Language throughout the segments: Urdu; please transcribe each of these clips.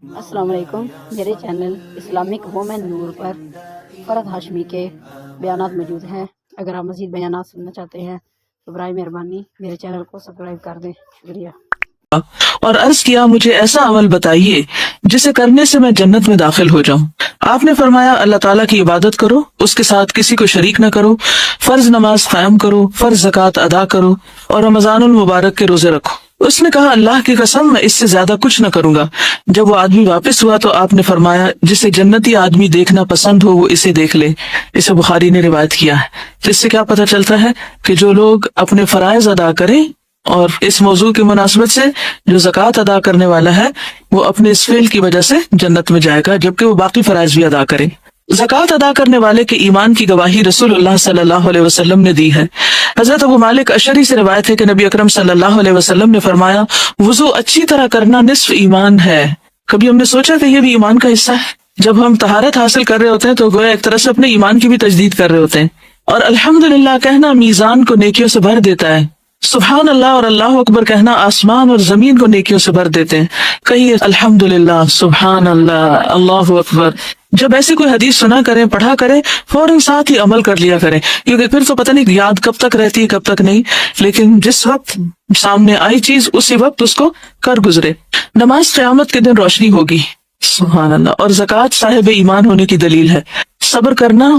السلام علیکم. میرے چینل اسلامک وومن نور پر فرحت ہاشمی کے بیانات موجود ہیں. اگر آپ مزید بیانات سننا چاہتے ہیں تو برائے مہربانی میرے چینل کو سبسکرائب کر دیں. شکریہ. اور عرض کیا مجھے ایسا عمل بتائیے جسے کرنے سے میں جنت میں داخل ہو جاؤں. آپ نے فرمایا اللہ تعالیٰ کی عبادت کرو، اس کے ساتھ کسی کو شریک نہ کرو، فرض نماز قائم کرو، فرض زکوٰۃ ادا کرو اور رمضان المبارک کے روزے رکھو. اس نے کہا اللہ کی قسم میں اس سے زیادہ کچھ نہ کروں گا. جب وہ آدمی واپس ہوا تو آپ نے فرمایا جسے جنتی آدمی دیکھنا پسند ہو وہ اسے دیکھ لے. اسے بخاری نے روایت کیا ہے. اس سے کیا پتہ چلتا ہے کہ جو لوگ اپنے فرائض ادا کریں، اور اس موضوع کی مناسبت سے جو زکوٰۃ ادا کرنے والا ہے وہ اپنے اس فعل کی وجہ سے جنت میں جائے گا جبکہ وہ باقی فرائض بھی ادا کرے. زکوٰۃ ادا کرنے والے کے ایمان کی گواہی رسول اللہ صلی اللہ علیہ وسلم نے دی ہے. حضرت ابو مالک اشعری سے روایت ہے کہ نبی اکرم صلی اللہ علیہ وسلم نے فرمایا وضو اچھی طرح کرنا نصف ایمان ہے. کبھی ہم نے سوچا کہ یہ بھی ایمان کا حصہ ہے؟ جب ہم طہارت حاصل کر رہے ہوتے ہیں تو گویا ایک طرح سے اپنے ایمان کی بھی تجدید کر رہے ہوتے ہیں. اور الحمدللہ کہنا میزان کو نیکیوں سے بھر دیتا ہے. سبحان اللہ اور اللہ اکبر کہنا آسمان اور زمین کو نیکیوں سے بھر دیتے ہیں. کہیے الحمدللہ، سبحان اللہ، اللہ اکبر. جب ایسی کوئی حدیث سنا کریں، پڑھا کریں، فوراً ساتھ ہی عمل کر لیا کریں، کیونکہ پھر تو پتہ نہیں یاد کب تک رہتی ہے کب تک نہیں. لیکن جس وقت سامنے آئی چیز اسی وقت اس کو کر گزرے. نماز قیامت کے دن روشنی ہوگی، سبحان اللہ. اور زکوٰۃ صاحب ایمان ہونے کی دلیل ہے. صبر کرنا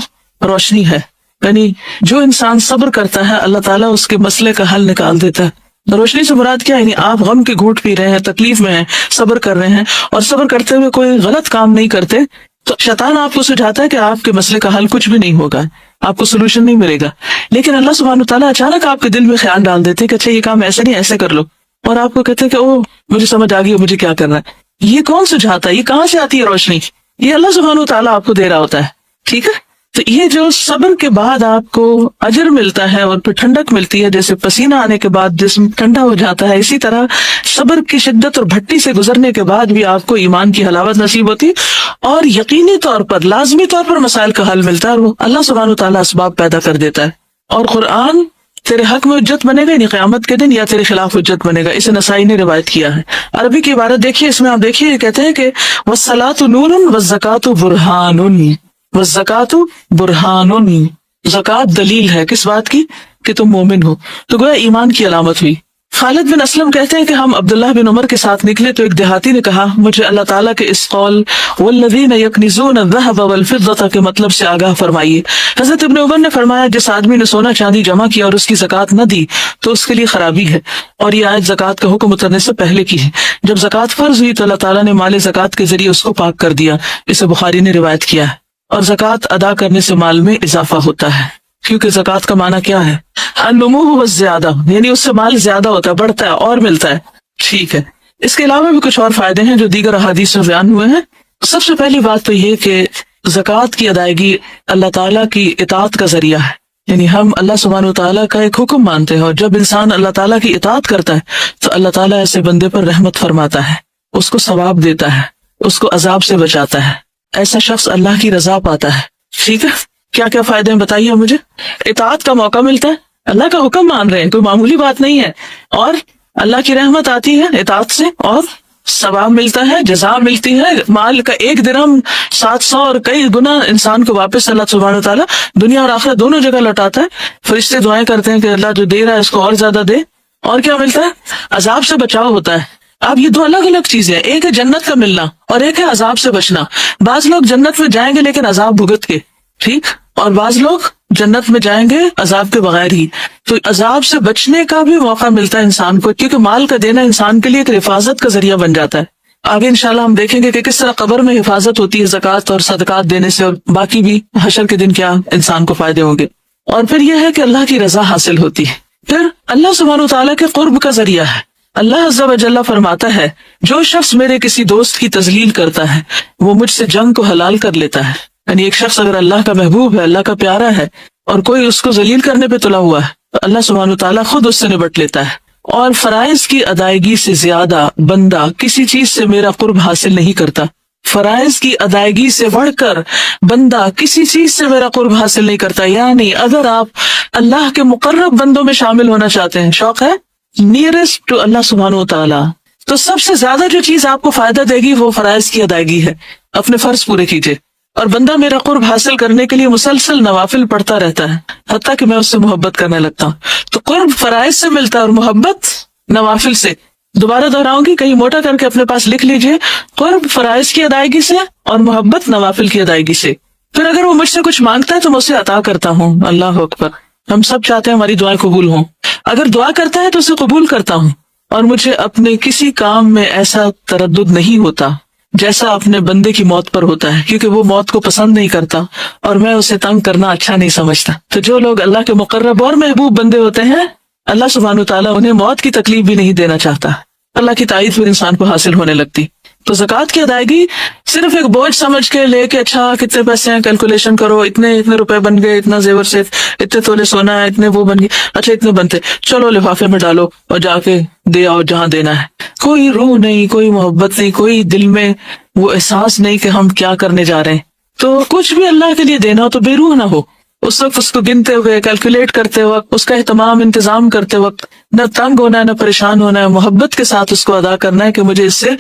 روشنی ہے، یعنی جو انسان صبر کرتا ہے اللہ تعالیٰ اس کے مسئلے کا حل نکال دیتا ہے. روشنی سے مراد کیا ہے؟ یعنی آپ غم کے گھونٹ پی رہے ہیں، تکلیف میں ہیں، صبر کر رہے ہیں اور صبر کرتے ہوئے کوئی غلط کام نہیں کرتے تو شیطان آپ کو سجھاتا ہے کہ آپ کے مسئلے کا حل کچھ بھی نہیں ہوگا، آپ کو سولوشن نہیں ملے گا. لیکن اللہ سبحانہ تعالیٰ اچانک آپ کے دل میں خیال ڈال دیتے کہ اچھا یہ کام ایسے نہیں ایسے کر لو، اور آپ کو کہتے ہیں کہ او مجھے سمجھ آ گئی مجھے کیا کرنا ہے. یہ کون سجھاتا ہے؟ یہ کہاں سے آتی ہے روشنی؟ یہ اللہ سبحانہ تعالیٰ آپ کو دے رہا ہوتا ہے. ٹھیک ہے، تو یہ جو صبر کے بعد آپ کو اجر ملتا ہے اور پھر ٹھنڈک ملتی ہے، جیسے پسینہ آنے کے بعد جسم ٹھنڈا ہو جاتا ہے، اسی طرح صبر کی شدت اور بھٹی سے گزرنے کے بعد بھی آپ کو ایمان کی حلاوت نصیب ہوتی اور یقینی طور پر لازمی طور پر مسائل کا حل ملتا ہے، اور وہ اللہ سبحانہ تعالیٰ اسباب پیدا کر دیتا ہے. اور قرآن تیرے حق میں حجت بنے گا، یعنی قیامت کے دن، یا تیرے خلاف حجت بنے گا. اسے نسائی نے روایت کیا ہے. عربی کی عبارت دیکھیے، اس میں آپ دیکھیے یہ کہتے ہیں کہ وَالصَّلَاةُ نُورٌ وَالزَّكَاةُ بُرْهَانٌ. وَالزَّكَاةُ بُرْهَانٌ، زکوٰۃ دلیل ہے کس بات کی؟ کہ تم مومن ہو. تو گویا ایمان کی علامت ہوئی. خالد بن اسلم کہتے ہیں کہ ہم عبداللہ بن عمر کے ساتھ نکلے تو ایک دیہاتی نے کہا مجھے اللہ تعالیٰ کے اس قول والذین یکنزون الذھب والفضة کے مطلب سے آگاہ فرمائیے. حضرت ابن عمر نے فرمایا جس آدمی نے سونا چاندی جمع کیا اور اس کی زکوٰۃ نہ دی تو اس کے لیے خرابی ہے. اور یہ آیت زکوٰۃ کا حکم اترنے سے پہلے کی ہے. جب زکوٰۃ فرض ہوئی تو اللہ تعالیٰ نے مال زکوٰۃ کے ذریعے اس کو پاک کر دیا. اسے بخاری نے روایت کیا ہے. اور زکوٰۃ ادا کرنے سے مال میں اضافہ ہوتا ہے، کیونکہ زکوٰۃ کا معنی کیا ہے؟ النمو والزیادہ، یعنی اس سے مال زیادہ ہوتا ہے، بڑھتا ہے اور ملتا ہے. ٹھیک ہے، اس کے علاوہ بھی کچھ اور فائدے ہیں جو دیگر احادیث میں بیان ہوئے ہیں. سب سے پہلی بات تو یہ کہ زکوٰۃ کی ادائیگی اللہ تعالیٰ کی اطاعت کا ذریعہ ہے. یعنی ہم اللہ سبحانہ تعالیٰ کا ایک حکم مانتے ہیں، اور جب انسان اللہ تعالیٰ کی اطاعت کرتا ہے تو اللہ تعالیٰ ایسے بندے پر رحمت فرماتا ہے، اس کو ثواب دیتا ہے، اس کو عذاب سے بچاتا ہے. ایسا شخص اللہ کی رضا پاتا ہے. ٹھیک ہے، کیا کیا فائدے ہیں بتائیے مجھے؟ اطاعت کا موقع ملتا ہے، اللہ کا حکم مان رہے ہیں، کوئی معمولی بات نہیں ہے. اور اللہ کی رحمت آتی ہے اطاعت سے، اور ثواب ملتا ہے، جزا ملتی ہے. مال کا 1 درہم 700 اور کئی گنا انسان کو واپس اللہ سبحانہ تعالیٰ دنیا اور آخرت دونوں جگہ لوٹاتا ہے. فرشتے دعائیں کرتے ہیں کہ اللہ جو دے رہا ہے اس کو اور زیادہ دے. اور کیا ملتا ہے؟ عذاب سے بچاؤ ہوتا ہے. اب یہ دو الگ الگ چیزیں ہیں، ایک ہے جنت کا ملنا اور ایک ہے عذاب سے بچنا. بعض لوگ جنت میں جائیں گے لیکن عذاب بھگت کے، ٹھیک، اور بعض لوگ جنت میں جائیں گے عذاب کے بغیر ہی. تو عذاب سے بچنے کا بھی موقع ملتا ہے انسان کو، کیونکہ مال کا دینا انسان کے لیے ایک حفاظت کا ذریعہ بن جاتا ہے. آگے انشاءاللہ ہم دیکھیں گے کہ کس طرح قبر میں حفاظت ہوتی ہے زکوٰۃ اور صدقات دینے سے، اور باقی بھی حشر کے دن کیا انسان کو فائدے ہوں گے. اور پھر یہ ہے کہ اللہ کی رضا حاصل ہوتی ہے. پھر اللہ سبحانہ تعالیٰ کے قرب کا ذریعہ ہے. اللہ عز و جل فرماتا ہے جو شخص میرے کسی دوست کی تذلیل کرتا ہے وہ مجھ سے جنگ کو حلال کر لیتا ہے. یعنی ایک شخص اگر اللہ کا محبوب ہے، اللہ کا پیارا ہے، اور کوئی اس کو ذلیل کرنے پہ تلا ہوا ہے تو اللہ سبحانہ تعالیٰ خود اس سے نبٹ لیتا ہے. اور فرائض کی ادائیگی سے زیادہ بندہ کسی چیز سے میرا قرب حاصل نہیں کرتا. فرائض کی ادائیگی سے بڑھ کر بندہ کسی چیز سے میرا قرب حاصل نہیں کرتا. یعنی اگر آپ اللہ کے مقرب بندوں میں شامل ہونا چاہتے ہیں، شوق ہے نیئرسٹ ٹو اللہ سبحانہ و تعالیٰ، تو سب سے زیادہ جو چیز آپ کو فائدہ دے گی وہ فرائض کی ادائیگی ہے. اپنے فرض پورے کیجیے. اور بندہ میرا قرب حاصل کرنے کے لیے مسلسل نوافل پڑھتا رہتا ہے حتیٰ کہ میں اس سے محبت کرنے لگتا ہوں. تو قرب فرائض سے ملتا ہے اور محبت نوافل سے. دوبارہ دہراؤں گی, کہیں موٹا کر کے اپنے پاس لکھ لیجئے, قرب فرائض کی ادائیگی سے اور محبت نوافل کی ادائیگی سے. پھر اگر وہ مجھ سے کچھ مانگتا ہے تو میں اسے عطا کرتا ہوں. اللہ اکبر. ہم سب چاہتے ہیں ہماری دعائیں قبول ہوں. اگر دعا کرتا ہے تو اسے قبول کرتا ہوں. اور مجھے اپنے کسی کام میں ایسا تردد نہیں ہوتا جیسا اپنے بندے کی موت پر ہوتا ہے, کیونکہ وہ موت کو پسند نہیں کرتا اور میں اسے تنگ کرنا اچھا نہیں سمجھتا. تو جو لوگ اللہ کے مقرب اور محبوب بندے ہوتے ہیں, اللہ سبحانہ تعالیٰ انہیں موت کی تکلیف بھی نہیں دینا چاہتا. اللہ کی تائید پھر انسان کو حاصل ہونے لگتی. تو زکوٰۃ کی ادائیگی صرف ایک بوجھ سمجھ کے لے کے, اچھا کتنے پیسے ہیں کیلکولیشن کرو, اتنے روپے بن گئے, اتنا زیور سے, اتنے تولے سونا ہے, اتنے وہ بن گئے, اچھا اتنے بنتے, چلو لفافے میں ڈالو اور جا کے دے آؤ جہاں دینا ہے. کوئی روح نہیں, کوئی محبت نہیں, کوئی دل میں وہ احساس نہیں کہ ہم کیا کرنے جا رہے ہیں. تو کچھ بھی اللہ کے لیے دینا ہو تو بے روح نہ ہو. اس وقت اس کو گنتے ہوئے, کیلکولیٹ کرتے وقت, اس کا اہتمام انتظام کرتے وقت نہ تنگ ہونا ہے نہ پریشان ہونا ہے. محبت کے ساتھ اس کو ادا کرنا ہے کہ مجھے اس سے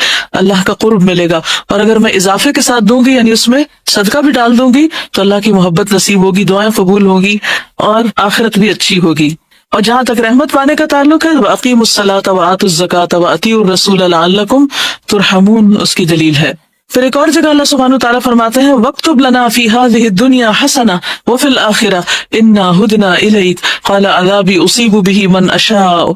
اللہ کا قرب ملے گا. اور اگر میں اضافے کے ساتھ دوں گی, یعنی اس میں صدقہ بھی ڈال دوں گی, تو اللہ کی محبت نصیب ہوگی, دعائیں قبول ہوگی اور آخرت بھی اچھی ہوگی. اور جہاں تک رحمت پانے کا تعلق ہے, اقیموا الصلاۃ وآتوا الزکاۃ وأطیعوا الرسول لعلکم ترحمون, اس کی دلیل ہے. پھر ایک اور جگہ اللہ سبحانہ تعالیٰ فرماتے ہیں, وَاكْتُبْ لَنَا فِي هَذِهِ الدُّنْيَا حَسَنَةً وَفِي الْآخِرَةِ إِنَّا هُدْنَا إِلَيْكَ قَالَ عَذَابِي أُصِيبُ بِهِ مَنْ أَشَاءُ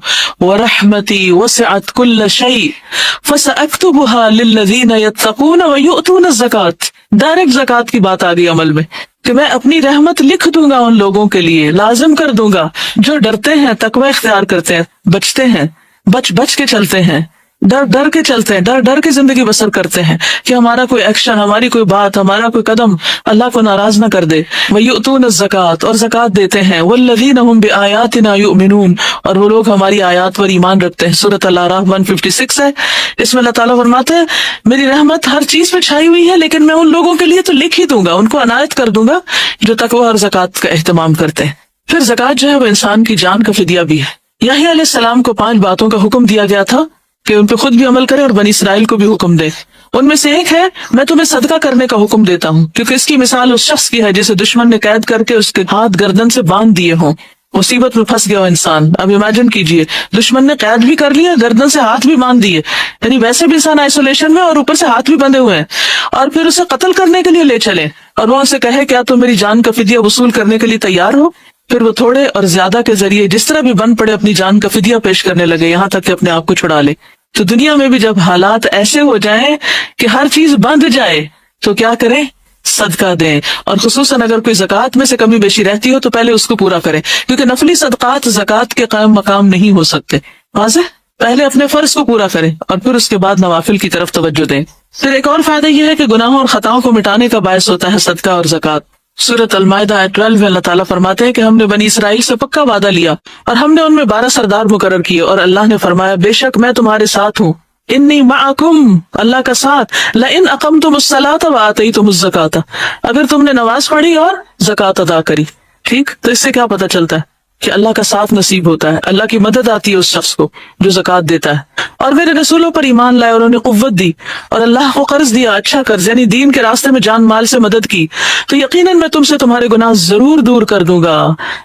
وَرَحْمَتِي وَسِعَتْ كُلَّ شَيْءٍ فَسَأَكْتُبُهَا لِلَّذِينَ يَتَّقُونَ وَيُؤْتُونَ الزَّكَاةَ. ڈائریکٹ زکوٰۃ کی بات آ گئی عمل میں کہ میں اپنی رحمت لکھ دوں گا ان لوگوں کے لیے, لازم کر دوں گا جو ڈرتے ہیں, تقوی اختیار کرتے ہیں, بچتے ہیں, بچ کے چلتے ہیں, ڈر کے چلتے ہیں, ڈر کے زندگی بسر کرتے ہیں کہ ہمارا کوئی ایکشن, ہماری کوئی بات, ہمارا کوئی قدم اللہ کو ناراض نہ کر دے. وَيُؤْتُونَ الزَّكَاةَ, اور زکوٰۃ دیتے ہیں. وَالَّذِينَ هُمْ بِآيَاتِنَا يُؤْمِنُونَ, اور وہ لوگ ہماری آیات پر ایمان رکھتے ہیں. سورۃ الاعراف 156 ہے. اس میں اللہ تعالیٰ فرماتے ہیں میری رحمت ہر چیز پہ چھائی ہوئی ہے, لیکن میں ان لوگوں کے لیے تو لکھ ہی دوں گا, ان کو عنایت کر دوں گا جو تقوی اور زکوٰۃ کا اہتمام کرتے ہیں. پھر زکوٰۃ جو ہے وہ انسان کی جان کا فدیہ بھی ہے. یحییٰ علیہ السلام کو 5 باتوں کا حکم دیا گیا تھا کہ ان پہ خود بھی عمل کرے اور بنی اسرائیل کو بھی حکم دے. ان میں سے ایک ہے, میں تمہیں صدقہ کرنے کا حکم دیتا ہوں, کیونکہ اس کی مثال اس شخص کی ہے جسے دشمن نے قید کر کے اس کے ہاتھ گردن سے باندھ دیے ہوں, مصیبت میں پھنس گیا ہو انسان. اب امیجن کیجئے, دشمن نے قید بھی کر لیا, گردن سے ہاتھ بھی باندھ دیے, یعنی ویسے بھی انسان آئسولیشن میں اور اوپر سے ہاتھ بھی بندھے ہوئے ہیں, اور پھر اسے قتل کرنے کے لیے لے چلے اور وہ اسے کہے کیا تم میری جان کا فدیہ وصول کرنے کے لیے تیار ہو. پھر وہ تھوڑے اور زیادہ کے ذریعے جس طرح بھی بن پڑے اپنی جان کا فدیہ پیش کرنے لگے, یہاں تک کہ اپنے آپ کو چھڑا لے. تو دنیا میں بھی جب حالات ایسے ہو جائیں کہ ہر چیز بند جائے تو کیا کریں, صدقہ دیں. اور خصوصاً اگر کوئی زکوٰۃ میں سے کمی بیشی رہتی ہو تو پہلے اس کو پورا کریں, کیونکہ نفلی صدقات زکوٰۃ کے قائم مقام نہیں ہو سکتے. واضح, پہلے اپنے فرض کو پورا کریں اور پھر اس کے بعد نوافل کی طرف توجہ دیں. پھر ایک اور فائدہ یہ ہے کہ گناہوں اور خطاؤں کو مٹانے کا باعث ہوتا ہے صدقہ اور زکوٰۃ. سورۃ المائدہ 12 میں اللہ تعالیٰ فرماتے ہیں کہ ہم نے بنی اسرائیل سے پکا وعدہ لیا اور ہم نے ان میں 12 سردار مقرر کیے, اور اللہ نے فرمایا بے شک میں تمہارے ساتھ ہوں, انی معکم, اللہ کا ساتھ, لئن اقمتم الصلاۃ وآتیتم الزکاۃ, اگر تم نے نماز پڑھی اور زکوٰۃ ادا کری. ٹھیک, تو اس سے کیا پتہ چلتا ہے کہ اللہ کا ساتھ نصیب ہوتا ہے, اللہ کی مدد آتی ہے اس شخص کو جو زکوٰۃ دیتا ہے. اور میرے رسولوں پر ایمان لائے اور انہیں قوت دی اور اللہ کو قرض دیا, اچھا قرض, یعنی دین کے راستے میں جان مال سے مدد کی, تو یقیناً میں تم سے تمہارے گناہ ضرور دور کر دوں گا.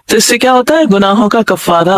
تو اس سے کیا ہوتا ہے, گناہوں کا کفارہ.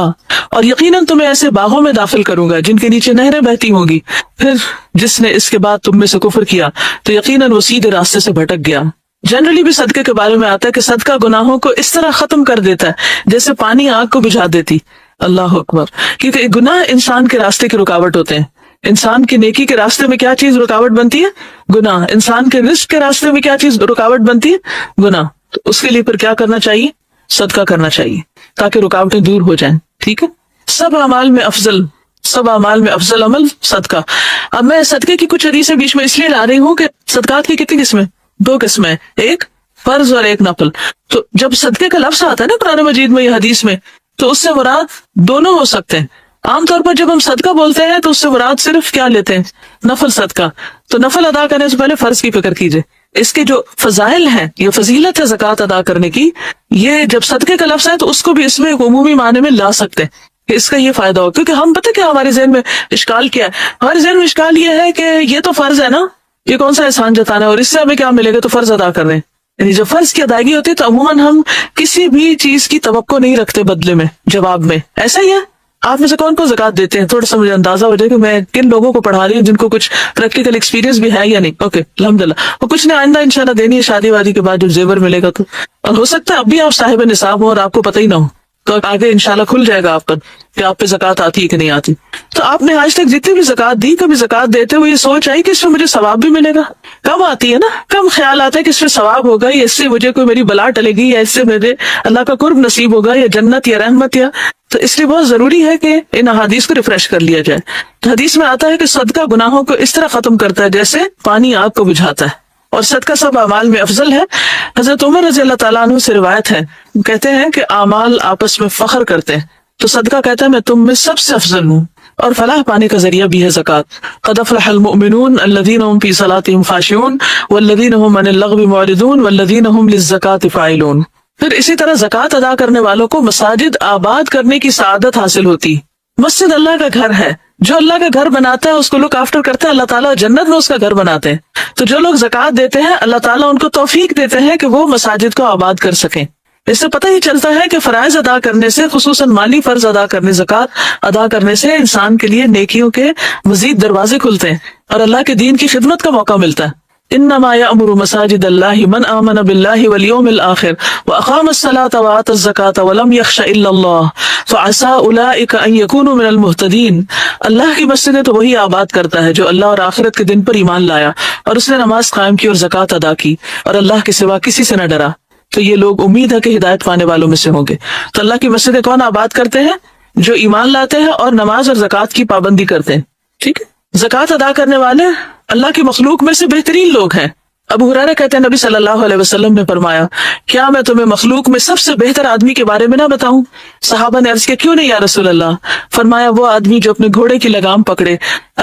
اور یقیناً تمہیں ایسے باغوں میں داخل کروں گا جن کے نیچے نہریں بہتی ہوں گی. پھر جس نے اس کے بعد تم میں سے کفر کیا تو یقیناً وہ سیدھے راستے سے بھٹک گیا. جنرلی بھی صدقے کے بارے میں آتا ہے کہ صدقہ گناہوں کو اس طرح ختم کر دیتا ہے جیسے پانی آگ کو بجھا دیتی. اللہ اکبر. کیونکہ گناہ انسان کے راستے کی رکاوٹ ہوتے ہیں. انسان کی نیکی کے راستے میں کیا چیز رکاوٹ بنتی ہے, گناہ. انسان کے رزق کے راستے میں کیا چیز رکاوٹ بنتی ہے, گناہ. تو اس کے لیے پھر کیا کرنا چاہیے, صدقہ کرنا چاہیے تاکہ رکاوٹیں دور ہو جائیں. ٹھیک ہے, سب اعمال میں افضل عمل صدقہ. اب میں صدقے کی کچھ حدیثیں بیچ میں اس لیے لا رہی ہوں کہ صدقات کی کتنی قسمیں, 2 قسمیں, ایک فرض اور ایک نفل. تو جب صدقے کا لفظ آتا ہے نا قرآن مجید میں یا حدیث میں, تو اس سے مراد دونوں ہو سکتے ہیں. عام طور پر جب ہم صدقہ بولتے ہیں تو اس سے مراد صرف کیا لیتے ہیں, نفل صدقہ. تو نفل ادا کرنے سے پہلے فرض کی فکر کیجئے. اس کے جو فضائل ہیں, یہ فضیلت ہے زکوٰۃ ادا کرنے کی, یہ جب صدقے کا لفظ ہے تو اس کو بھی اس میں ایک عمومی معنی میں لا سکتے ہیں کہ اس کا یہ فائدہ ہو. کیونکہ ہم پتہ کیا ہمارے ذہن میں اشکال کیا ہے؟ ہمارے ذہن میں اشکال یہ ہے کہ یہ تو فرض ہے نا، یہ کون سا احسان جتانا ہے اور اس سے ہمیں کیا ملے گا، تو فرض ادا کر رہے ہیں. یعنی جب فرض کی ادائیگی ہوتی ہے تو عموماً ہم کسی بھی چیز کی توقع نہیں رکھتے بدلے میں، جواب میں. ایسا ہی ہے. آپ میں سے کون زکوٰۃ دیتے ہیں؟ تھوڑا سا مجھے اندازہ ہو جائے کہ میں کن لوگوں کو پڑھا رہی ہوں جن کو کچھ پریکٹیکل ایکسپیرینس بھی ہے یا نہیں. اوکے الحمدللہ. اور کچھ نے آئندہ انشاءاللہ دینی ہے شادی وادی کے بعد جب زیور ملے گا تو. اور ہو سکتا ہے اب بھی آپ صاحب نصاب ہو اور آپ کو پتہ ہی نہ ہو، تو آگے انشاءاللہ کھل جائے گا آپ کا کہ آپ پہ زکوٰۃ آتی ہے کہ نہیں آتی. تو آپ نے آج تک جتنی بھی زکوٰۃ دی، کبھی زکوٰۃ دیتے ہوئے یہ سوچ آئی کہ اس میں مجھے ثواب بھی ملے گا؟ کم آتی ہے نا، کم خیال آتا ہے کہ اس میں ثواب ہوگا، یا اس سے مجھے کوئی میری بلا ٹلے گی، یا اس سے مجھے اللہ کا قرب نصیب ہوگا، یا جنت یا رحمت. یا تو اس لیے بہت ضروری ہے کہ ان احادیث کو ریفریش کر لیا جائے. تو حدیث میں آتا ہے کہ صدقہ گناہوں کو اس طرح ختم کرتا ہے جیسے پانی آگ کو بجھاتا ہے، اور صدقہ سب اعمال میں افضل ہے. حضرت عمر رضی اللہ تعالیٰ عنہ سے روایت ہے، کہتے ہیں کہ اعمال آپس میں فخر کرتے ہیں، تو صدقہ کہتا ہے میں تم میں سب سے افضل ہوں. اور فلاح پانے کا ذریعہ بھی ہے زکوٰۃ. قد افلح المؤمنون الذین هم فی صلاتهم خاشعون والذین هم عن اللغو معرضون والذین هم للزکاۃ فاعلون. پھر اسی طرح زکوٰۃ ادا کرنے والوں کو مساجد آباد کرنے کی سعادت حاصل ہوتی. مسجد اللہ کا گھر ہے، جو اللہ کا گھر بناتا ہے اس کو لک آفٹر کرتا ہے اللہ تعالیٰ، جنت میں اس کا گھر بناتے ہیں. تو جو لوگ زکوٰۃ دیتے ہیں اللہ تعالیٰ ان کو توفیق دیتے ہیں کہ وہ مساجد کو آباد کر سکیں. اس سے پتہ ہی چلتا ہے کہ فرائض ادا کرنے سے، خصوصاً مالی فرض ادا کرنے، زکوٰۃ ادا کرنے سے انسان کے لیے نیکیوں کے مزید دروازے کھلتے ہیں اور اللہ کے دین کی خدمت کا موقع ملتا ہے. انما یأمر مساجد اللہ من آمن باللہ والیوم الآخر واقام الصلاۃ وآتى الزکاۃ ولم یخش الا اللہ فعسى اولئک ان یکونوا من المہتدین. اللہ کی مسجدیں تو وہی آباد کرتا ہے جو اللہ اور آخرت کے دن پر ایمان لایا اور اس نے نماز قائم کی اور زکوٰۃ ادا کی اور اللہ کے سوا کسی سے نہ ڈرا، تو یہ لوگ امید ہے کہ ہدایت پانے والوں میں سے ہوں گے. تو اللہ کی مسجدیں کون آباد کرتے ہیں؟ جو ایمان لاتے ہیں اور نماز اور زکوٰۃ کی پابندی کرتے ہیں. ٹھیک ہے. زکوٰۃ ادا کرنے والے اللہ کی مخلوق میں سے بہترین لوگ ہیں. ابو ہریرہ کہتے ہیں نبی صلی اللہ علیہ وسلم نے فرمایا، کیا میں تمہیں مخلوق میں سب سے بہتر آدمی کے بارے میں نہ بتاؤں؟ صحابہ نے عرض کیا کیوں نہیں یا رسول اللہ؟ فرمایا وہ آدمی جو اپنے گھوڑے کی لگام پکڑے،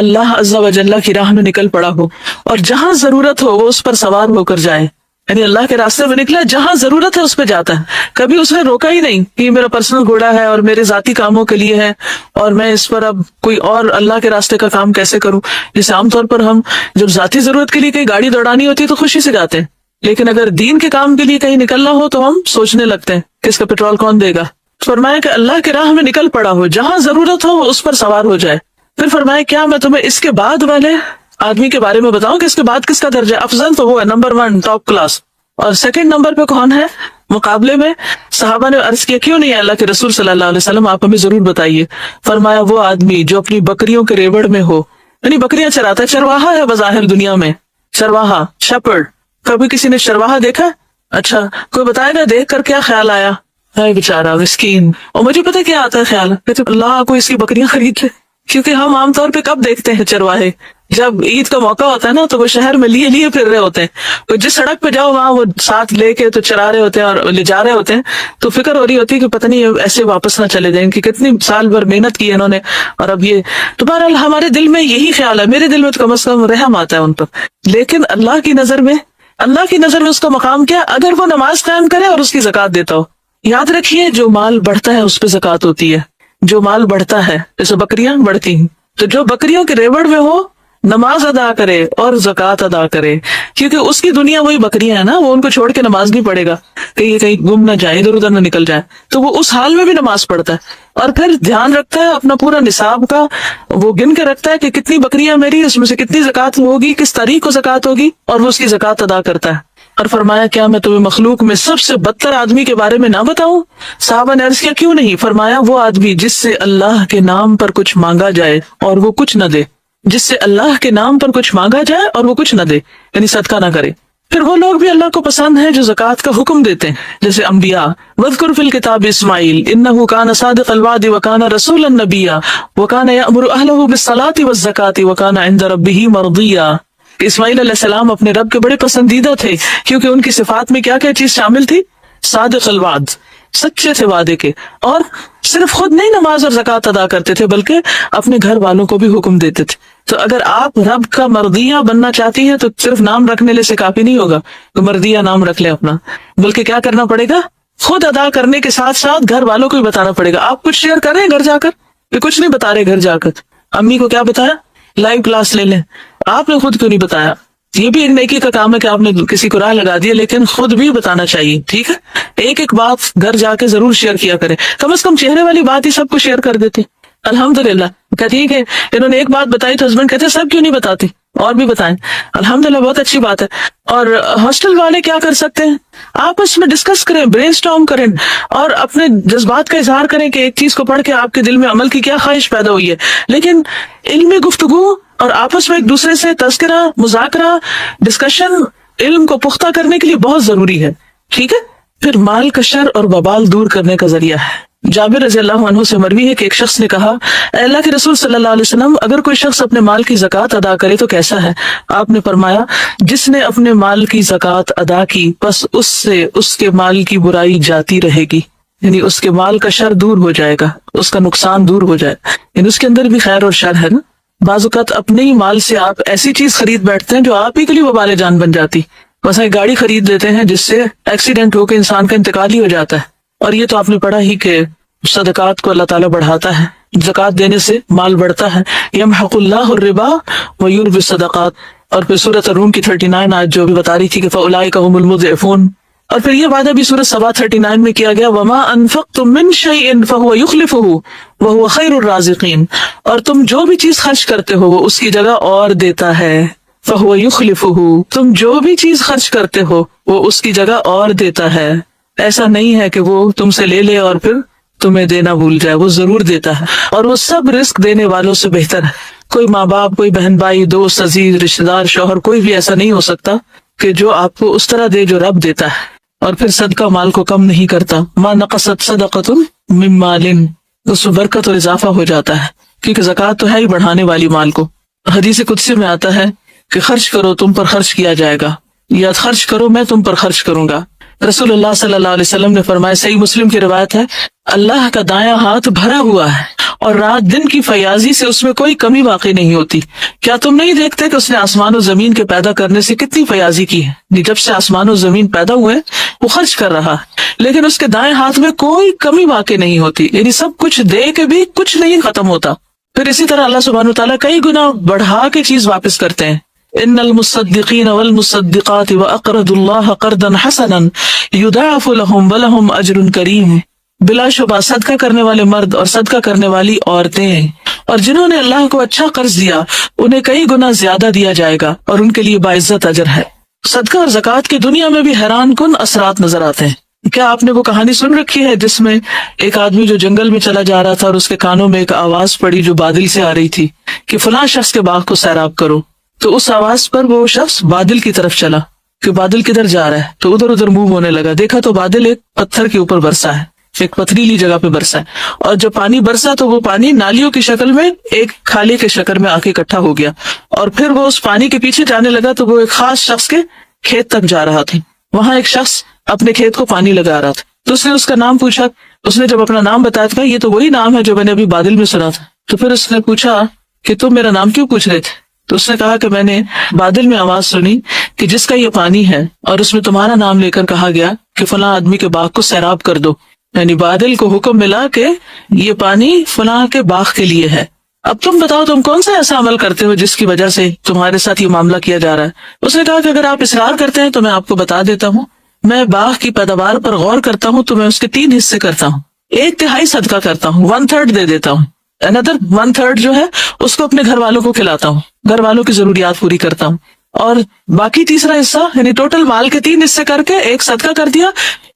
اللہ عز و جل کی راہ میں نکل پڑا ہو اور جہاں ضرورت ہو وہ اس پر سوار ہو کر جائے. یعنی اللہ کے راستے میں نکلا، جہاں ضرورت ہے اس پہ جاتا ہے. کبھی اس نے روکا ہی نہیں کہ یہ میرا پرسنل گھوڑا ہے اور میرے ذاتی کاموں کے لیے ہے اور میں اس پر اب کوئی اور اللہ کے راستے کا کام کیسے کروں. جیسے عام طور پر ہم جب ذاتی ضرورت کے لیے کہیں گاڑی دوڑانی ہوتی ہے تو خوشی سے جاتے ہیں، لیکن اگر دین کے کام کے لیے کہیں نکلنا ہو تو ہم سوچنے لگتے ہیں کہ اس کا پیٹرول کون دے گا. فرمایا کہ اللہ کے راہ میں نکل پڑا ہو، جہاں ضرورت ہو وہ اس پر سوار ہو جائے. پھر فرمایا کیا میں تمہیں اس کے بعد والے آدمی کے بارے میں بتاؤں کہ اس کے بعد کس کا درجہ افضل؟ تو وہ ہے نمبر 1 ٹاپ کلاس. اور سیکنڈ نمبر پہ کون ہے مقابلے میں؟ صحابہ نے عرض کیا کیوں نہیں ہے اللہ کے رسول صلی اللہ علیہ وسلم، آپ ہمیں ضرور بتائیے. فرمایا وہ آدمی جو اپنی بکریوں کے ریوڑ میں ہو، یعنی بکریاں چراتا ہے، چرواہا ہے بظاہر دنیا میں، چرواہا شیپرڈ. کبھی کسی نے چرواہا دیکھا؟ اچھا کوئی بتائے گا دیکھ کر کیا خیال آیا؟ ہے بیچارہ مسکین. اور مجھے پتہ کیا آتا ہے خیال، کہتے اللہ کو اس کی بکریاں خرید لے. کیونکہ ہم عام طور پہ کب دیکھتے ہیں چرواہے؟ جب عید کا موقع ہوتا ہے نا تو وہ شہر میں لیے پھر رہے ہوتے ہیں. جس سڑک پہ جاؤ وہاں وہ ساتھ لے کے تو چرا رہے ہوتے ہیں اور لے جا رہے ہوتے ہیں. تو فکر ہو رہی ہوتی ہے کہ پتہ نہیں ایسے واپس نہ چلے جائیں، کہ کتنی سال بھر محنت کی ہے انہوں نے اور اب یہ. تو بہرحال ہمارے دل میں یہی خیال ہے، میرے دل میں تو کم از کم رحم آتا ہے ان پر. لیکن اللہ کی نظر میں اس کا مقام کیا؟ اگر وہ نماز قائم کرے اور اس کی زکوٰۃ دیتا ہو. یاد رکھیے جو مال بڑھتا ہے اس پہ زکوٰۃ ہوتی ہے. جو مال بڑھتا ہے جیسے بکریاں بڑھتی ہیں، تو جو بکریوں کے ریوڑ میں ہو نماز ادا کرے اور زکوٰۃ ادا کرے، کیونکہ اس کی دنیا وہی بکریاں ہیں نا، وہ ان کو چھوڑ کے نماز نہیں پڑھے گا کہ یہ کہیں گم نہ جائے، ادھر ادھر نہ نکل جائے. تو وہ اس حال میں بھی نماز پڑھتا ہے اور پھر دھیان رکھتا ہے اپنا پورا نصاب کا، وہ گن کے رکھتا ہے کہ کتنی بکریاں میری، اس میں سے کتنی زکوٰۃ ہوگی، کس تاریخ کو زکوٰۃ ہوگی، اور وہ اس کی زکوٰۃ ادا کرتا ہے. اور فرمایا کیا میں تمہیں مخلوق میں سب سے بدتر آدمی کے بارے میں نہ بتاؤں؟ صحابہ نے عرض کیا کیوں نہیں؟ فرمایا وہ آدمی جس سے اللہ کے نام پر کچھ مانگا جائے اور وہ کچھ نہ دے. جس سے اللہ کے نام پر کچھ مانگا جائے اور وہ کچھ نہ دے، یعنی صدقہ نہ کرے. پھر وہ لوگ بھی اللہ کو پسند ہیں جو زکوٰۃ کا حکم دیتے ہیں، جیسے انبیاء. وَاذْكُرْ فِي الْكِتَابِ إِسْمَاعِيلَ إِنَّهُ كَانَ صَادِقَ الْوَعْدِ وَكَانَ رَسُولًا نَبِيًّا وَكَانَ يَأْمُرُ أَهْلَهُ بِالصَّلَاةِ وَالزَّكَاةِ وَكَانَ عِندَ رَبِّهِ مَرْضِيًّا. کہ اسماعیل علیہ السلام اپنے رب کے بڑے پسندیدہ تھے، کیونکہ ان کی صفات میں کیا کیا چیز شامل تھی؟ صادق الوعد، سچے تھے وعدے کے، اور صرف خود نہیں نماز اور زکوٰۃ ادا کرتے تھے بلکہ اپنے گھر والوں کو بھی حکم دیتے تھے. تو اگر آپ رب کا مرضیہ بننا چاہتی ہیں تو صرف نام رکھنے سے کافی نہیں ہوگا کہ مرضیہ نام رکھ لے اپنا، بلکہ کیا کرنا پڑے گا؟ خود ادا کرنے کے ساتھ ساتھ گھر والوں کو بھی بتانا پڑے گا. آپ کچھ شیئر کر رہے ہیں گھر جا کر, یہ کچھ نہیں بتا رہے گھر جا کر. امی کو کیا بتایا؟ لائیو کلاس لے لیں. آپ نے خود کیوں نہیں بتایا؟ یہ بھی ایک نیکی کا کام ہے کہ آپ نے کسی کو راہ لگا دیا, لیکن خود بھی بتانا چاہیے. ٹھیک ہے, ایک ایک بات گھر جا کے ضرور شیئر کیا کریں. کم از کم چہرے والی بات ہی سب کو شیئر کر دیتے. الحمدللہ کہ ٹھیک ہے انہوں نے ایک بات بتائی تو ہسبینڈ کہتے سب کیوں نہیں بتاتے, اور بھی بتائیں. الحمدللہ بہت اچھی بات ہے. اور ہاسٹل والے کیا کر سکتے ہیں؟ آپس میں ڈسکس کریں, برین اسٹارم کریں, اور اپنے جذبات کا اظہار کریں کہ ایک چیز کو پڑھ کے آپ کے دل میں عمل کی کیا خواہش پیدا ہوئی ہے. لیکن علمی گفتگو اور آپس میں ایک دوسرے سے تذکرہ, مذاکرہ, ڈسکشن علم کو پختہ کرنے کے لیے بہت ضروری ہے. ٹھیک ہے. پھر مال کا شر اور وبال دور کرنے کا ذریعہ ہے. جابر رضی اللہ عنہ سے مروی ہے کہ ایک شخص نے کہا, اے اللہ کے رسول صلی اللہ علیہ وسلم, اگر کوئی شخص اپنے مال کی زکوٰۃ ادا کرے تو کیسا ہے؟ آپ نے فرمایا, جس نے اپنے مال کی زکوٰۃ ادا کی بس اس سے اس کے مال کی برائی جاتی رہے گی, یعنی اس کے مال کا شر دور ہو جائے گا, اس کا نقصان دور ہو جائے, یعنی اس کے اندر بھی خیر اور شر ہے نا. بعض اوقات اپنے ہی مال سے آپ ایسی چیز خرید بیٹھتے ہیں جو آپ ہی کے لیے وبال جان بن جاتی. مثلا ایک گاڑی خرید لیتے ہیں جس سے ایکسیڈنٹ ہو کے انسان کا انتقال ہی ہو جاتا ہے. اور یہ تو آپ نے پڑھا ہی کہ صدقات کو اللہ تعالیٰ بڑھاتا ہے, زکوٰۃ دینے سے مال بڑھتا ہے. یمحق اللہ الربا ویربی الصدقات. اور پھر سورۃ الروم کی 39 آیت جو بھی بتا رہی تھی کہ فاولئک هم المضعفون. اور پھر یہ وعدہ بھی سورۃ سبا 39 میں کیا گیا, وما انفقتم من شیء فهو یخلفه وهو خیر الرازقین. اور تم جو بھی چیز خرچ کرتے ہو وہ اس کی جگہ اور دیتا ہے. فهو یخلفه, تم جو بھی چیز خرچ کرتے ہو وہ اس کی جگہ اور دیتا ہے. ایسا نہیں ہے کہ وہ تم سے لے لے اور پھر تمہیں دینا بھول جائے, وہ ضرور دیتا ہے. اور وہ سب رزق دینے والوں سے بہتر ہے. کوئی ماں باپ, کوئی بہن بھائی, دوست, عزیز, رشتہ دار, شوہر, کوئی بھی ایسا نہیں ہو سکتا کہ جو آپ کو اس طرح دے جو رب دیتا ہے. اور پھر صدقہ مال کو کم نہیں کرتا. ما نقصت صدقۃ من مال, اس میں برکت اور اضافہ ہو جاتا ہے, کیونکہ زکوٰۃ تو ہے ہی بڑھانے والی مال کو. حدیث قدسی میں آتا ہے کہ خرچ کرو تم پر خرچ کیا جائے گا, یا خرچ کرو میں تم پر خرچ کروں گا. رسول اللہ صلی اللہ علیہ وسلم نے فرمایا, صحیح مسلم کی روایت ہے, اللہ کا دایاں ہاتھ بھرا ہوا ہے اور رات دن کی فیاضی سے اس میں کوئی کمی واقع نہیں ہوتی. کیا تم نہیں دیکھتے کہ اس نے آسمان و زمین کے پیدا کرنے سے کتنی فیاضی کی ہے؟ جب سے آسمان و زمین پیدا ہوئے وہ خرچ کر رہا ہے, لیکن اس کے دائیں ہاتھ میں کوئی کمی واقع نہیں ہوتی, یعنی سب کچھ دے کے بھی کچھ نہیں ختم ہوتا. پھر اسی طرح اللہ سبحانہ وتعالیٰ کئی گنا بڑھا کے چیز واپس کرتے ہیں. ان المصدقین والمصدقات واقرضوا اللہ قرضا حسنا یضاعف لهم ولهم اجر کریم. بلا شبہ صدقہ کرنے والے مرد اور صدقہ کرنے والی عورتیں اور جنہوں نے اللہ کو اچھا قرض دیا انہیں کئی گنا زیادہ دیا جائے گا اور ان کے لیے باعزت اجر ہے. صدقہ اور زکوٰۃ کی دنیا میں بھی حیران کن اثرات نظر آتے ہیں. کیا آپ نے وہ کہانی سن رکھی ہے جس میں ایک آدمی جو جنگل میں چلا جا رہا تھا اور اس کے کانوں میں ایک آواز پڑی جو بادل سے آ رہی تھی کہ فلاں شخص کے باغ کو سیراب کرو. تو اس آواز پر وہ شخص بادل کی طرف چلا کہ بادل کدھر جا رہا ہے, تو ادھر ادھر موو ہونے لگا. دیکھا تو بادل ایک پتھر کے اوپر برسا ہے, ایک پتھریلی جگہ پہ برسا ہے, اور جب پانی برسا تو وہ پانی نالیوں کی شکل میں ایک کھالے کے شکل میں آ کے اکٹھا ہو گیا. اور پھر وہ اس پانی کے پیچھے جانے لگا تو وہ ایک خاص شخص کے کھیت تک جا رہا تھا. وہاں ایک شخص اپنے کھیت کو پانی لگا رہا تھا, تو اس نے اس کا نام پوچھا. اس نے جب اپنا نام بتایا تھا, یہ تو وہی نام ہے جو میں نے ابھی بادل میں سنا تھا. تو پھر اس نے پوچھا کہ تم میرا نام کیوں پوچھ رہے تھے؟ تو اس نے کہا کہ میں نے بادل میں آواز سنی کہ جس کا یہ پانی ہے اور اس میں تمہارا نام لے کر کہا گیا کہ فلاں آدمی کے باغ کو سیراب کر دو, یعنی بادل کو حکم ملا کہ یہ پانی فلاں کے باغ کے لیے ہے. اب تم بتاؤ تم کون سا ایسا عمل کرتے ہو جس کی وجہ سے تمہارے ساتھ یہ معاملہ کیا جا رہا ہے؟ اس نے کہا کہ اگر آپ اصرار کرتے ہیں تو میں آپ کو بتا دیتا ہوں, میں باغ کی پیداوار پر غور کرتا ہوں تو میں اس کے 3 حصے کرتا ہوں. 1/3 صدقہ کرتا ہوں, 1/3 دے دیتا ہوں, another 1/3 جو ہے اس کو اپنے گھر والوں کو کھلاتا ہوں, گھر والوں کی ضروریات پوری کرتا ہوں, اور باقی تیسرا حصہ یعنی ٹوٹل مال کے 3 حصے کر کے 1 صدقہ کر دیا,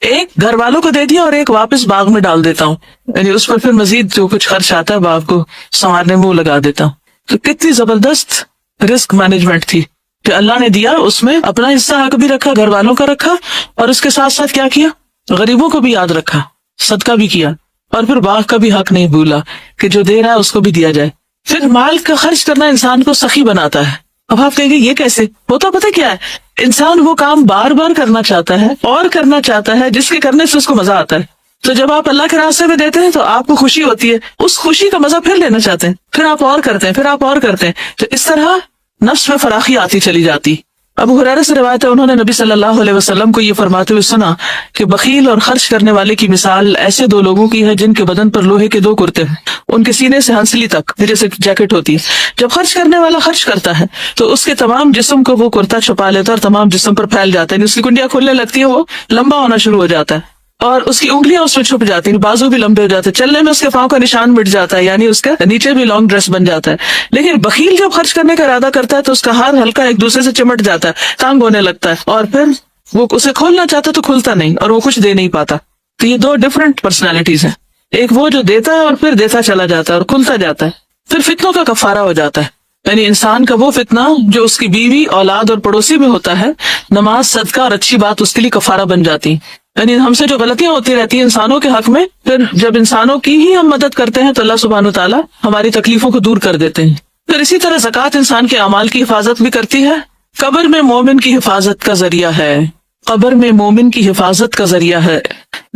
1 گھر والوں کو دے دیا اور 1 واپس باغ میں ڈال دیتا ہوں, یعنی اس پر پھر مزید جو کچھ خرچ آتا ہے باغ کو سنوارنے میں وہ لگا دیتا ہوں. تو کتنی زبردست رسک مینجمنٹ تھی کہ اللہ نے دیا, اس میں اپنا حصہ حق بھی رکھا, گھر والوں کا رکھا, اور اس کے ساتھ ساتھ کیا کیا, غریبوں کو بھی یاد رکھا, صدقہ بھی کیا, اور پھر باغ کا بھی حق نہیں بھولا کہ جو دے رہا ہے اس کو بھی دیا جائے. پھر مال کا خرچ کرنا انسان کو سخی بناتا ہے. اب آپ کہیں گے یہ کیسے ہوتا؟ پتہ کیا ہے, انسان وہ کام بار بار کرنا چاہتا ہے اور کرنا چاہتا ہے جس کے کرنے سے اس کو مزہ آتا ہے. تو جب آپ اللہ کے راستے میں دیتے ہیں تو آپ کو خوشی ہوتی ہے, اس خوشی کا مزہ پھر لینا چاہتے ہیں, پھر آپ اور کرتے ہیں, پھر آپ اور کرتے ہیں. تو اس طرح نفس میں فراخی آتی چلی جاتی. ابو ہریرہ سے روایت ہے، انہوں نے نبی صلی اللہ علیہ وسلم کو یہ فرماتے ہوئے سنا کہ بخیل اور خرچ کرنے والے کی مثال ایسے دو لوگوں کی ہے جن کے بدن پر لوہے کے دو کرتے ہیں، ان کے سینے سے ہنسلی تک جیسے جیکٹ ہوتی ہے۔ جب خرچ کرنے والا خرچ کرتا ہے تو اس کے تمام جسم کو وہ کرتا چھپا لیتا ہے اور تمام جسم پر پھیل جاتا ہے، اس کی کنڈیاں کھلنے لگتی ہیں، وہ لمبا ہونا شروع ہو جاتا ہے اور اس کی انگلیاں اس میں چھپ جاتی ہیں، بازو بھی لمبے ہو جاتے ہیں، چلنے میں اس کے پاؤں کا نشان مٹ جاتا ہے، یعنی اس کا نیچے بھی لانگ ڈریس بن جاتا ہے۔ لیکن بخیل جب خرچ کرنے کا ارادہ کرتا ہے تو اس کا ہاتھ ہلکا ایک دوسرے سے چمٹ جاتا ہے، تانگ ہونے لگتا ہے، اور پھر وہ اسے کھولنا چاہتا تو کھلتا نہیں اور وہ کچھ دے نہیں پاتا۔ تو یہ دو ڈفرنٹ پرسنالٹیز ہیں، ایک وہ جو دیتا ہے اور پھر دیتا چلا جاتا ہے اور کھلتا جاتا ہے۔ پھر فتنوں کا کفارہ ہو جاتا ہے، یعنی انسان کا وہ فتنہ جو اس کی بیوی، اولاد اور پڑوسی میں ہوتا ہے، نماز، صدقہ اور اچھی بات اس کے لیے کفارہ بن جاتی، یعنی ہم سے جو غلطیاں ہوتی رہتی ہیں انسانوں کے حق میں، پھر جب انسانوں کی ہی ہم مدد کرتے ہیں تو اللہ سبحانہ و تعالیٰ ہماری تکلیفوں کو دور کر دیتے ہیں۔ پھر اسی طرح زکوٰۃ انسان کے اعمال کی حفاظت بھی کرتی ہے، قبر میں مومن کی حفاظت کا ذریعہ ہے، قبر میں مومن کی حفاظت کا ذریعہ ہے۔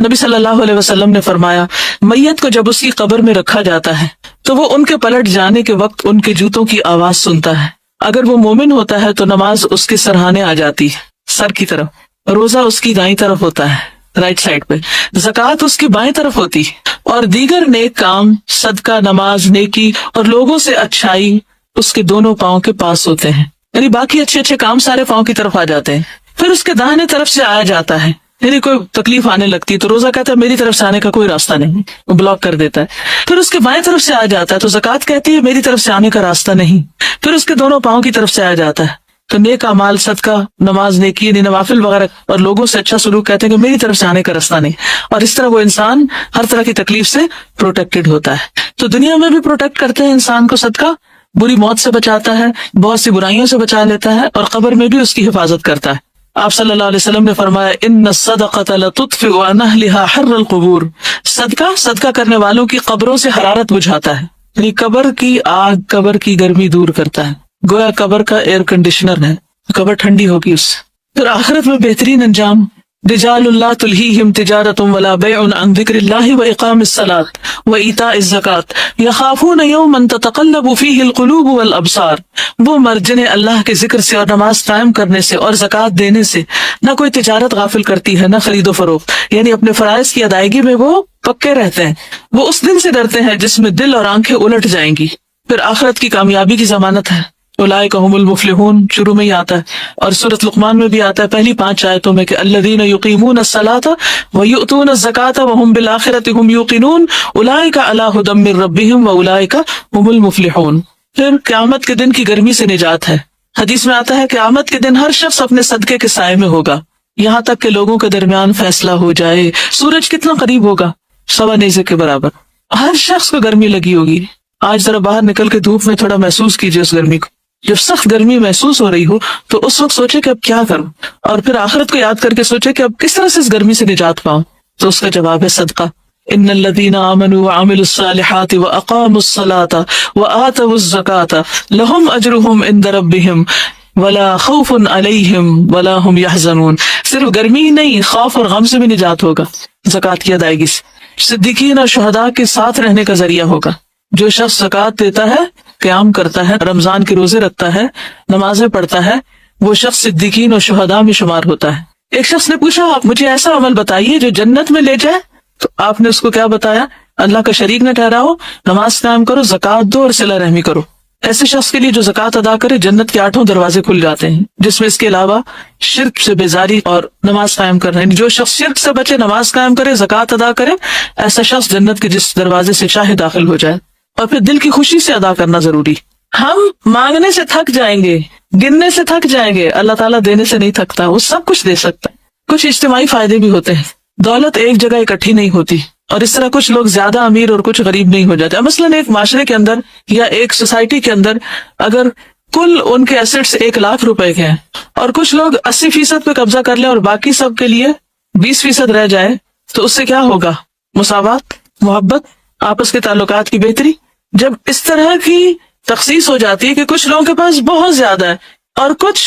نبی صلی اللہ علیہ وسلم نے فرمایا، میت کو جب اس کی قبر میں رکھا جاتا ہے تو وہ ان کے پلٹ جانے کے وقت ان کے جوتوں کی آواز سنتا ہے، اگر وہ مومن ہوتا ہے تو نماز اس کے سرہانے آ جاتی ہے، سر کی طرف، روزہ اس کی دائیں طرف ہوتا ہے، رائٹ سائڈ پہ، زکوٰۃ اس کی بائیں طرف ہوتی ہے، اور دیگر نیک کام، صدقہ، نماز، نیکی اور لوگوں سے اچھائی اس کے دونوں پاؤں کے پاس ہوتے ہیں، یعنی باقی اچھے اچھے کام سارے پاؤں کی طرف آ جاتے ہیں۔ پھر اس کے داہنے طرف سے آیا جاتا ہے، یعنی کوئی تکلیف آنے لگتی ہے تو روزہ کہتا ہے میری طرف سے آنے کا کوئی راستہ نہیں، وہ بلاک کر دیتا ہے۔ پھر اس کے بائیں طرف سے آ جاتا ہے تو زکوٰۃ کہتی ہے میری طرف سے آنے کا راستہ نہیں، پھر اس کے دونوں پاؤں کی طرف سے آ جاتا ہے تو نیک اعمال، صدقہ، نماز، نیکی، یعنی نوافل وغیرہ اور لوگوں سے اچھا سلوک کہتے ہیں کہ میری طرف سے آنے کا راستہ نہیں، اور اس طرح وہ انسان ہر طرح کی تکلیف سے پروٹیکٹڈ ہوتا ہے۔ تو دنیا میں بھی پروٹیکٹ کرتے ہیں انسان کو صدقہ، بری موت سے بچاتا ہے، بہت سی برائیوں سے بچا لیتا ہے، اور قبر میں بھی اس کی حفاظت کرتا ہے۔ آپ صلی اللہ علیہ وسلم نے فرمایا، ان الصدقۃ لتطفئ عن اہلها حر القبور، صدقہ کرنے والوں کی قبروں سے حرارت بجھاتا ہے، یعنی قبر کی آگ، قبر کی گرمی دور کرتا ہے، گویا قبر کا ایئر کنڈیشنر ہے، قبر ٹھنڈی ہوگی اس سے۔ پھر آخرت میں بہترین انجام، رجال لا تلہیہم تجارۃ ولا بیع عن ذکر اللہ واقام الصلاۃ وایتاء الزکاۃ یخافون یوما تتقلب فیہ القلوب والابصار، وہ مرد جنہیں اللہ کے ذکر سے اور نماز قائم کرنے سے اور زکوٰۃ دینے سے نہ کوئی تجارت غافل کرتی ہے، نہ خرید و فروخت، یعنی اپنے فرائض کی ادائیگی میں وہ پکے رہتے ہیں، وہ اس دن سے ڈرتے ہیں جس میں دل اور آنکھیں الٹ جائیں گی۔ پھر آخرت کی کامیابی کی ضمانت ہے، اولئک هم المفلحون، شروع میں ہی آتا ہے، اور سورۃ لقمان میں بھی آتا ہے پہلی 5 آیتوں میں کہ الذین یقیمون الصلاۃ ویؤتون الزکاۃ وهم بالآخرۃ هم یوقنون اولئک علی ھدی من ربہم واولئک هم المفلحون۔ پھر قیامت کے دن کی گرمی سے نجات ہے، حدیث میں آتا ہے کہ قیامت کے دن ہر شخص اپنے صدقے کے سائے میں ہوگا، یہاں تک کہ لوگوں کے درمیان فیصلہ ہو جائے۔ سورج کتنا قریب ہوگا؟ 1.25 نیزے کے برابر، ہر شخص کو گرمی لگی ہوگی۔ آج ذرا باہر نکل کے دھوپ میں تھوڑا محسوس کیجئے اس گرمی کو، جب سخت گرمی محسوس ہو رہی ہو تو اس وقت سوچے کہ اب کیا کروں، اور پھر آخرت کو یاد کر کے سوچے کہ اب کس طرح سے اس گرمی سے نجات پاؤں، تو اس کا جواب ہے صدقہ۔ ان الذین آمنوا وعملوا الصالحات واقاموا الصلاة وآتوا الزکاة لهم اجرهم عند ربهم ولا خوف علیہم ولا هم يحزنون۔ صرف گرمی ہی نہیں، خوف اور غم سے بھی نجات ہوگا زکوٰۃ کی ادائیگی سے۔ صدیقین اور شہداء کے ساتھ رہنے کا ذریعہ ہوگا، جو شخص زکوٰۃ دیتا ہے، قیام کرتا ہے، رمضان کے روزے رکھتا ہے، نمازیں پڑھتا ہے، وہ شخص صدیقین اور شہداء میں شمار ہوتا ہے۔ ایک شخص نے پوچھا، آپ مجھے ایسا عمل بتائیے جو جنت میں لے جائے، تو آپ نے اس کو کیا بتایا؟ اللہ کا شریک نہ ٹھہراؤ، نماز قائم کرو، زکوٰۃ دو اور صلہ رحمی کرو۔ ایسے شخص کے لیے جو زکوٰۃ ادا کرے جنت کے 8 دروازے کھل جاتے ہیں، جس میں اس کے علاوہ شرک سے بیزاری اور نماز قائم کرنا، یعنی جو شخص شرک سے بچے، نماز قائم کرے، زکوٰۃ ادا کرے، ایسا شخص جنت کے جس دروازے سے چاہے داخل ہو جائے۔ اور پھر دل کی خوشی سے ادا کرنا ضروری۔ ہم مانگنے سے تھک جائیں گے، گننے سے تھک جائیں گے، اللہ تعالیٰ دینے سے نہیں تھکتا، وہ سب کچھ دے سکتا ہے۔ کچھ اجتماعی فائدے بھی ہوتے ہیں، دولت ایک جگہ اکٹھی نہیں ہوتی، اور اس طرح کچھ لوگ زیادہ امیر اور کچھ غریب نہیں ہو جاتے۔ مثلاً ایک معاشرے کے اندر یا ایک سوسائٹی کے اندر اگر کل ان کے ایسٹس 1 لاکھ روپے کے ہیں اور کچھ لوگ 80% پہ قبضہ کر لیں اور باقی سب کے لیے 20% رہ جائے، تو اس سے کیا ہوگا؟ مساوات، محبت، آپس کے تعلقات کی بہتری۔ جب اس طرح کی تخصیص ہو جاتی ہے کہ کچھ لوگوں کے پاس بہت زیادہ ہے اور کچھ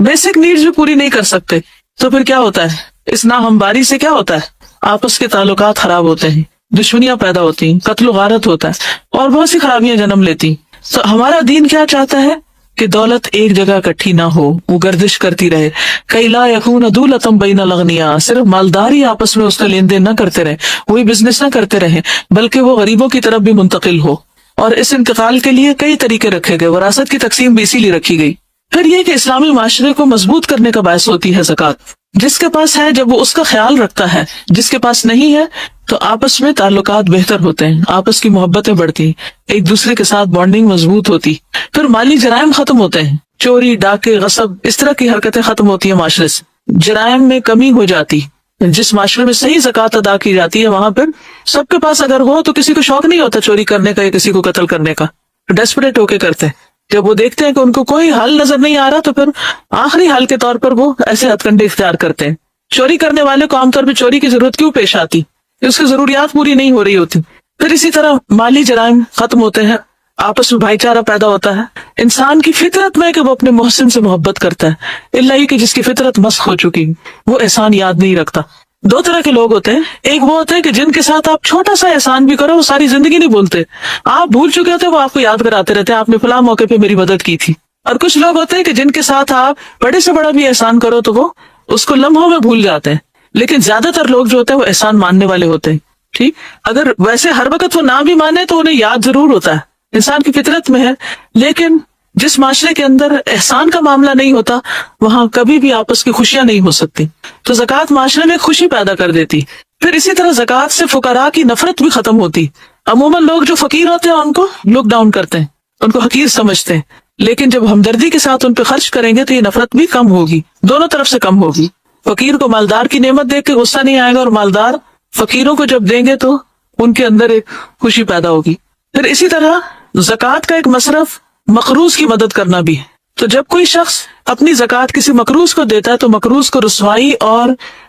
بیسک نیڈز بھی پوری نہیں کر سکتے، تو پھر کیا ہوتا ہے؟ اس ناہمواری سے کیا ہوتا ہے؟ آپس کے تعلقات خراب ہوتے ہیں، دشمنیاں پیدا ہوتی ہیں، قتل و غارت ہوتا ہے، اور بہت سی خرابیاں جنم لیتی ہیں۔ تو ہمارا دین کیا چاہتا ہے کہ دولت ایک جگہ اکٹھی نہ ہو، وہ گردش کرتی رہے. کئی لا یکون دولتم بین الاغنیاء، صرف مالداری آپس میں اس کا لین دین نہ کرتے رہے، وہی بزنس نہ کرتے رہے، بلکہ وہ غریبوں کی طرف بھی منتقل ہو. اور اس انتقال کے لیے کئی طریقے رکھے گئے. وراثت کی تقسیم بھی اسی لیے رکھی گئی. پھر یہ کہ اسلامی معاشرے کو مضبوط کرنے کا باعث ہوتی ہے زکوٰۃ. جس کے پاس ہے جب وہ اس کا خیال رکھتا ہے، جس کے پاس نہیں ہے تو آپس میں تعلقات بہتر ہوتے ہیں، آپس کی محبتیں بڑھتی، ایک دوسرے کے ساتھ بانڈنگ مضبوط ہوتی. پھر مالی جرائم ختم ہوتے ہیں، چوری، ڈاکے، غصب، اس طرح کی حرکتیں ختم ہوتی ہیں معاشرے سے. جرائم میں کمی ہو جاتی. جس معاشرے میں صحیح زکوٰۃ ادا کی جاتی ہے وہاں پر سب کے پاس اگر ہو تو کسی کو شوق نہیں ہوتا چوری کرنے کا یا کسی کو قتل کرنے کا، ڈیسپریٹ ہو کے کرتے ہیں. جب وہ دیکھتے ہیں کہ ان کو کوئی حل نظر نہیں آ رہا تو پھر آخری حل کے طور پر وہ ایسے ہتھ کنڈے اختیار کرتے ہیں. چوری کرنے والے کو عام طور پہ چوری کی ضرورت کیوں پیش آتی؟ اس کی ضروریات پوری نہیں ہو رہی ہوتی. پھر اسی طرح مالی جرائم ختم ہوتے ہیں، آپس میں بھائی چارہ پیدا ہوتا ہے. انسان کی فطرت میں کہ وہ اپنے محسن سے محبت کرتا ہے، الا یہ کہ جس کی فطرت مسخ ہو چکی وہ احسان یاد نہیں رکھتا. دو طرح کے لوگ ہوتے ہیں، ایک وہ ہوتے ہیں کہ جن کے ساتھ آپ چھوٹا سا احسان بھی کرو وہ ساری زندگی نہیں بھولتے، آپ بھول چکے ہوتے وہ آپ کو یاد کراتے رہتے ہیں آپ نے فلاں موقع پہ میری مدد کی تھی. اور کچھ لوگ ہوتے ہیں کہ جن کے ساتھ آپ بڑے سے بڑا بھی احسان کرو تو وہ اس کو لمحوں میں بھول جاتے ہیں. لیکن زیادہ تر لوگ جو ہوتے ہیں وہ احسان ماننے والے ہوتے ہیں. ٹھیک، اگر ویسے ہر وقت وہ نہ بھی مانے تو انہیں یاد ضرور ہوتا ہے، انسان کی فطرت میں ہے. لیکن جس معاشرے کے اندر احسان کا معاملہ نہیں ہوتا وہاں کبھی بھی آپس کی خوشیاں نہیں ہو سکتی. تو زکوٰۃ معاشرے میں خوشی پیدا کر دیتی. پھر اسی طرح زکوٰۃ سے فقراء کی نفرت بھی ختم ہوتی. عموماً لوگ جو فقیر ہوتے ہیں ان کو لک ڈاؤن کرتے ہیں، ان کو حقیر سمجھتے ہیں. لیکن جب ہمدردی کے ساتھ ان پہ خرچ کریں گے تو یہ نفرت بھی کم ہوگی، دونوں طرف سے کم ہوگی. فقیر کو مالدار کی نعمت دیکھ کے غصہ نہیں آئے گا، اور مالدار فقیروں کو جب دیں گے تو ان کے اندر ایک خوشی پیدا ہوگی. پھر اسی طرح زکوٰۃ کا ایک مصرف مقروض کی مدد کرنا بھی ہے. تو جب کوئی شخص اپنی زکوٰۃ کسی مقروض کو دیتا ہے تو مقروض کو رسوائی اور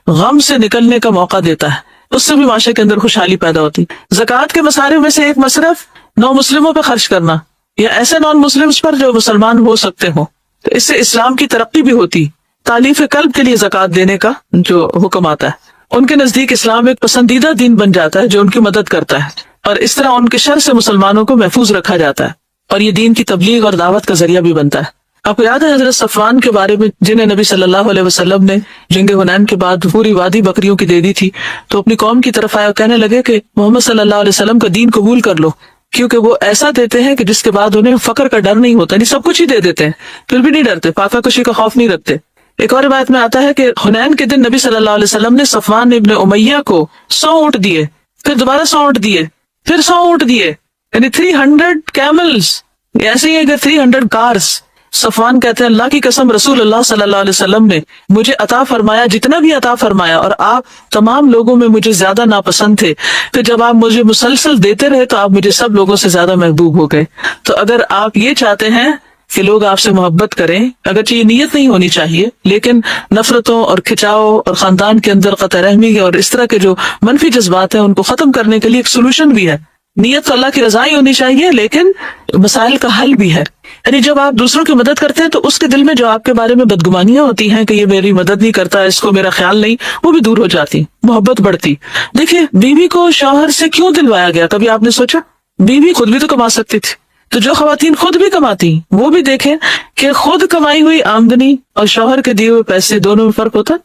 غم سے نکلنے کا موقع دیتا ہے، اس سے بھی معاشرے کے اندر خوشحالی پیدا ہوتی. زکوٰۃ کے مصارف میں سے ایک مصرف نو مسلموں پہ خرچ کرنا یا ایسے نان مسلمس پر جو مسلمان ہو سکتے ہوں، تو اس سے اسلام کی ترقی بھی ہوتی. تالیف قلب کے لیے زکوٰۃ دینے کا جو حکم آتا ہے، ان کے نزدیک اسلام ایک پسندیدہ دین بن جاتا ہے جو ان کی مدد کرتا ہے، اور اس طرح ان کے شر سے مسلمانوں کو محفوظ رکھا جاتا ہے اور یہ دین کی تبلیغ اور دعوت کا ذریعہ بھی بنتا ہے. آپ کو یاد ہے حضرت صفوان کے بارے میں جنہیں نبی صلی اللہ علیہ وسلم نے جنگ حنین کے بعد پوری وادی بکریوں کی دے دی تھی، تو اپنی قوم کی طرف آیا، کہنے لگے کہ محمد صلی اللہ علیہ وسلم کا دین قبول کر لو، کیونکہ وہ ایسا دیتے ہیں کہ جس کے بعد انہیں فقر کا ڈر نہیں ہوتا. یعنی سب کچھ ہی دے دیتے ہیں پھر بھی نہیں ڈرتے، فاقہ کشی کا خوف نہیں رکھتے. ایک اور روایت میں آتا ہے کہ حنین کے دن نبی صلی اللہ علیہ وسلم نے صفوان ابن امیہ کو 100 اونٹ دیے، پھر دوبارہ 100 اونٹ دیے، پھر 100 اونٹ دیے، یعنی 300 کیملز. ایسے ہی اگر 300 کارز. صفوان کہتے ہیں اللہ کی قسم رسول اللہ صلی اللہ علیہ وسلم نے مجھے عطا فرمایا جتنا بھی عطا فرمایا، اور آپ تمام لوگوں میں مجھے زیادہ ناپسند تھے، پھر جب آپ مجھے مسلسل دیتے رہے تو آپ مجھے سب لوگوں سے زیادہ محبوب ہو گئے. تو اگر آپ یہ چاہتے ہیں کہ لوگ آپ سے محبت کریں، اگرچہ یہ نیت نہیں ہونی چاہیے، لیکن نفرتوں اور کھچاؤ اور خاندان کے اندر قطع رحمی اور اس طرح کے جو منفی جذبات ہیں ان کو ختم کرنے کے لیے ایک سولوشن بھی ہے. نیت تو اللہ کی رضا ہی ہونی چاہیے، لیکن مسائل کا حل بھی ہے. یعنی جب آپ دوسروں کی مدد کرتے ہیں تو اس کے دل میں جو آپ کے بارے میں بدگمانیاں ہوتی ہیں کہ یہ میری مدد نہیں کرتا، اس کو میرا خیال نہیں، وہ بھی دور ہو جاتی، محبت بڑھتی. دیکھیے بیوی کو شوہر سے کیوں دلوایا گیا؟ کبھی آپ نے سوچا؟ بیوی خود بھی تو کما سکتی تھی. تو جو خواتین خود بھی کماتی وہ بھی دیکھیں کہ خود کمائی ہوئی آمدنی اور شوہر کے دیے ہوئے پیسے دونوں میں فرق ہوتا ہے.